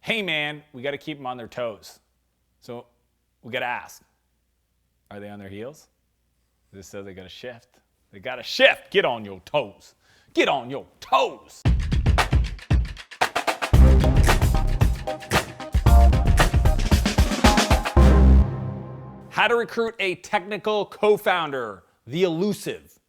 hey man, we got to keep them on their toes. So we got to ask, are they on their heels? This says they got to shift. They got to shift. Get on your toes. Get on your toes. How to recruit a technical co-founder, the elusive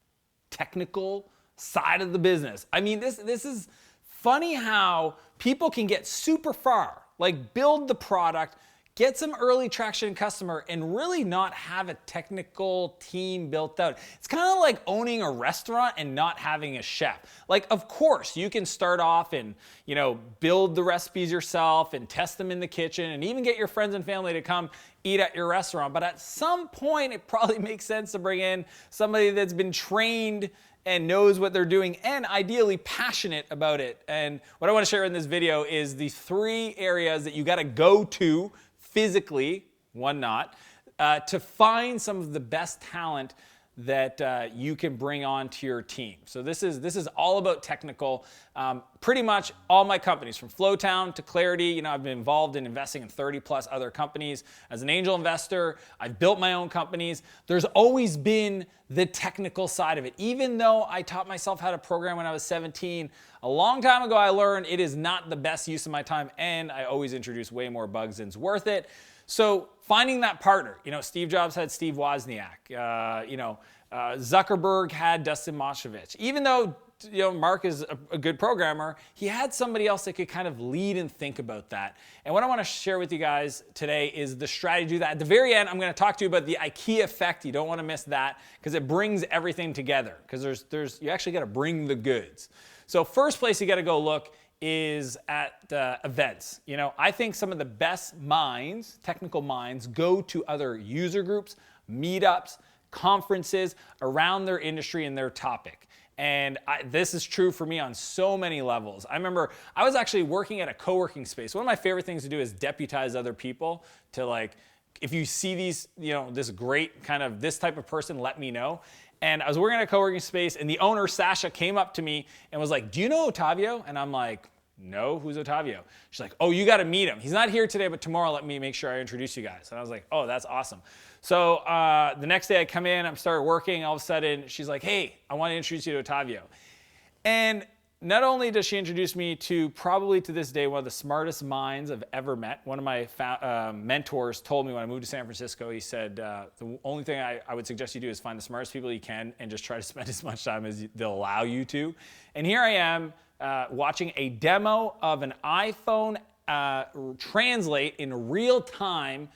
technical side of the business. I mean, this is funny how people can get super far, like build the product, get some early traction in customer, and really not have a technical team built out. It's kind of like owning a restaurant and not having a chef. Like, of course, you can start off and, build the recipes yourself and test them in the kitchen and even get your friends and family to come eat at your restaurant. But at some point, it probably makes sense to bring in somebody that's been trained and knows what they're doing and ideally passionate about it. And what I want to share in this video is the 3 areas that you got to go to physically, one not, to find some of the best talent that you can bring onto your team. So this is all about technical. Pretty much all my companies, from Flowtown to Clarity, I've been involved in investing in 30 plus other companies. As an angel investor, I've built my own companies. There's always been the technical side of it. Even though I taught myself how to program when I was 17, a long time ago I learned it is not the best use of my time, and I always introduce way more bugs than's worth it. So finding that partner, Steve Jobs had Steve Wozniak, Zuckerberg had Dustin Moskovich. Even though Mark is a good programmer, he had somebody else that could kind of lead and think about that. And what I want to share with you guys today is the strategy to do that. At the very end, I'm going to talk to you about the Ikea Effect. You don't want to miss that because it brings everything together. Because you actually got to bring the goods. So first place you got to go look is at events. I think some of the best minds, technical minds, go to other user groups, meetups, conferences around their industry and their topic. And this is true for me on so many levels. I remember I was actually working at a co-working space. One of my favorite things to do is deputize other people to, if you see these, this great kind of this type of person, let me know. And I was working at a co-working space, and the owner, Sasha, came up to me and was like, do you know Otavio? And I'm like, no, who's Otavio? She's like, oh, you got to meet him. He's not here today, but tomorrow let me make sure I introduce you guys. And I was like, oh, that's awesome. So the next day I come in, I'm started working. All of a sudden, she's like, hey, I want to introduce you to Otavio. And not only does she introduce me to, probably to this day, one of the smartest minds I've ever met. One of my mentors told me when I moved to San Francisco, he said, the only thing I would suggest you do is find the smartest people you can and just try to spend as much time as they'll allow you to. And here I am watching a demo of an iPhone translate in real time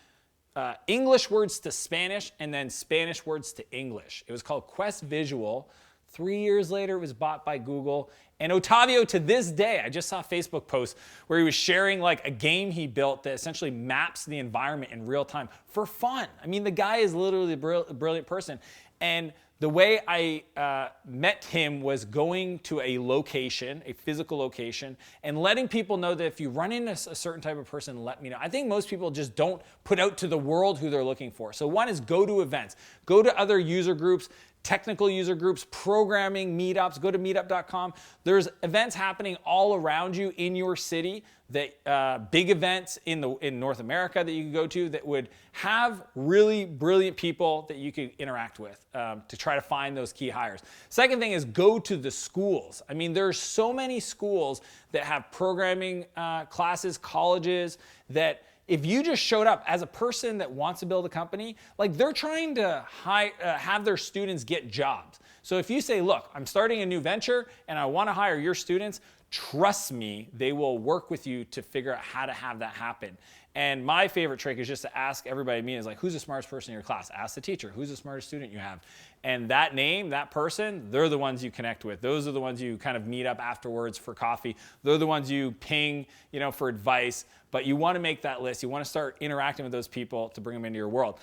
English words to Spanish and then Spanish words to English. It was called Quest Visual. 3 years later, it was bought by Google. And Otavio, to this day, I just saw a Facebook post where he was sharing a game he built that essentially maps the environment in real time for fun. I mean, the guy is literally a brilliant person. And the way I met him was going to a location, a physical location, and letting people know that if you run into a certain type of person, let me know. I think most people just don't put out to the world who they're looking for. So one is go to events, go to other user groups, technical user groups, programming, meetups. Go to meetup.com. There's events happening all around you in your city, that big events in North America that you can go to that would have really brilliant people that you could interact with to try to find those key hires. Second thing is go to the schools. I mean, there's so many schools that have programming classes, colleges, that if you just showed up as a person that wants to build a company, they're trying to have their students get jobs. So if you say, look, I'm starting a new venture and I want to hire your students, trust me, they will work with you to figure out how to have that happen. And my favorite trick is just to ask everybody, who's the smartest person in your class? Ask the teacher, who's the smartest student you have? And that name, that person, they're the ones you connect with. Those are the ones you kind of meet up afterwards for coffee. They're the ones you ping, for advice. But you want to make that list. You want to start interacting with those people to bring them into your world.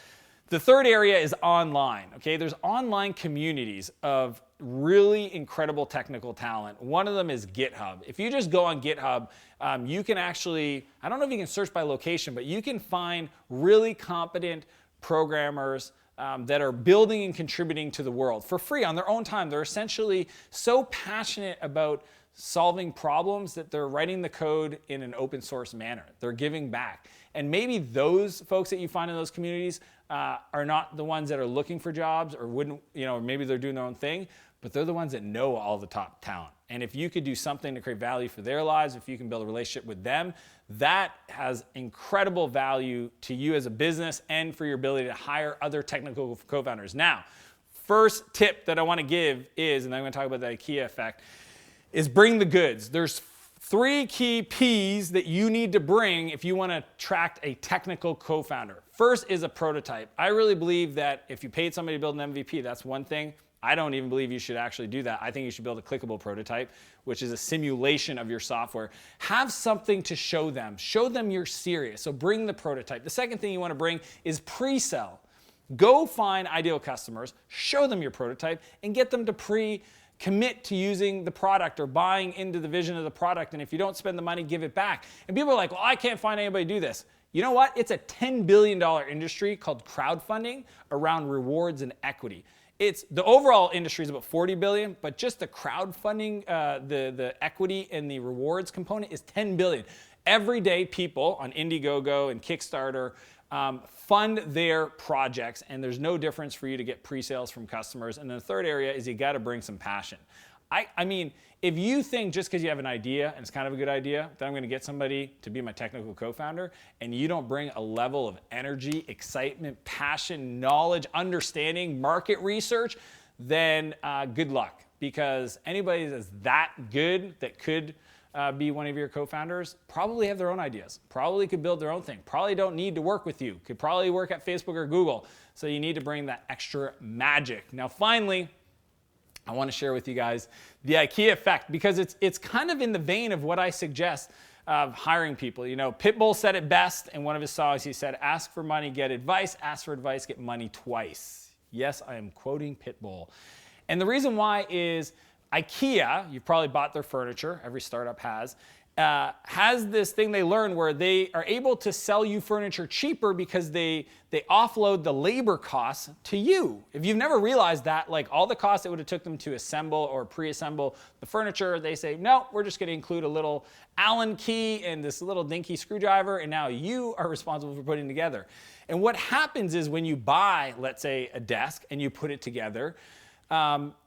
The third area is online. Okay, there's online communities of really incredible technical talent. One of them is GitHub. If you just go on GitHub, you can actually, I don't know if you can search by location, but you can find really competent programmers that are building and contributing to the world for free on their own time. They're essentially so passionate about solving problems that they're writing the code in an open source manner. They're giving back. And maybe those folks that you find in those communities are not the ones that are looking for jobs or wouldn't, or maybe they're doing their own thing, but they're the ones that know all the top talent. And if you could do something to create value for their lives, if you can build a relationship with them, that has incredible value to you as a business and for your ability to hire other technical co-founders. Now, first tip that I want to give is, and I'm going to talk about the Ikea effect, is bring the goods. There's 3 key P's that you need to bring if you want to attract a technical co-founder. First is a prototype. I really believe that if you paid somebody to build an MVP, that's one thing. I don't even believe you should actually do that. I think you should build a clickable prototype, which is a simulation of your software. Have something to show them. Show them you're serious. So bring the prototype. The second thing you want to bring is pre-sell. Go find ideal customers, show them your prototype, and get them to commit to using the product or buying into the vision of the product. And if you don't spend the money, give it back. And people are like, well, I can't find anybody to do this. You know what? It's a $10 billion industry called crowdfunding around rewards and equity. The overall industry is about 40 billion, but just the crowdfunding, the equity and the rewards component is 10 billion. Every day people on Indiegogo and Kickstarter fund their projects, and there's no difference for you to get pre-sales from customers. And then the third area is you got to bring some passion. I mean, if you think just because you have an idea, and it's kind of a good idea, that I'm going to get somebody to be my technical co-founder, and you don't bring a level of energy, excitement, passion, knowledge, understanding, market research, then good luck. Because anybody that's that good that could be one of your co-founders probably have their own ideas, probably could build their own thing, probably don't need to work with you, could probably work at Facebook or Google. So you need to bring that extra magic. Now, finally, I want to share with you guys the Ikea effect, because it's kind of in the vein of what I suggest of hiring people. Pitbull said it best in one of his songs. He said, ask for money, get advice, ask for advice, get money twice. Yes, I am quoting Pitbull. And the reason why is Ikea, you've probably bought their furniture, every startup has this thing they learned where they are able to sell you furniture cheaper because they offload the labor costs to you. If you've never realized that, like all the costs it would have took them to assemble or pre-assemble the furniture, they say, no, we're just going to include a little Allen key and this little dinky screwdriver, and now you are responsible for putting it together. And what happens is when you buy, let's say, a desk and you put it together,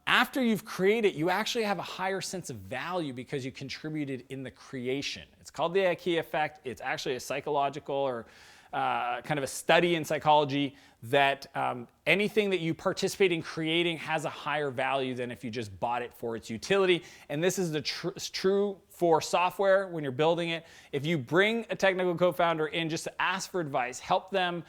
after you've created, you actually have a higher sense of value because you contributed in the creation. It's called the Ikea effect. It's actually a psychological or kind of a study in psychology that anything that you participate in creating has a higher value than if you just bought it for its utility. And this is true for software when you're building it. If you bring a technical co-founder in just to ask for advice, help them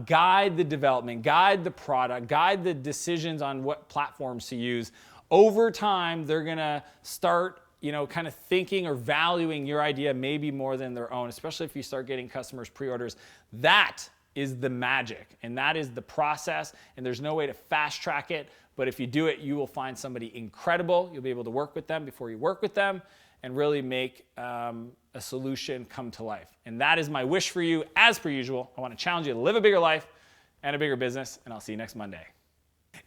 guide the development, guide the product, guide the decisions on what platforms to use, over time, they're gonna start kind of thinking or valuing your idea maybe more than their own, especially if you start getting customers pre-orders. That is the magic, and that is the process, and there's no way to fast track it, but if you do it, you will find somebody incredible. You'll be able to work with them before you work with them and really make a solution come to life. And that is my wish for you. As per usual, I want to challenge you to live a bigger life and a bigger business, and I'll see you next Monday.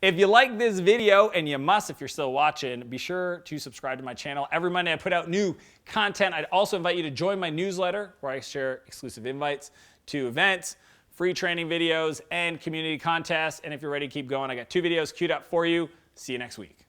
If you like this video, and you must if you're still watching, be sure to subscribe to my channel. Every Monday I put out new content. I'd also invite you to join my newsletter where I share exclusive invites to events, free training videos, and community contests. And if you're ready to keep going, I got 2 videos queued up for you. See you next week.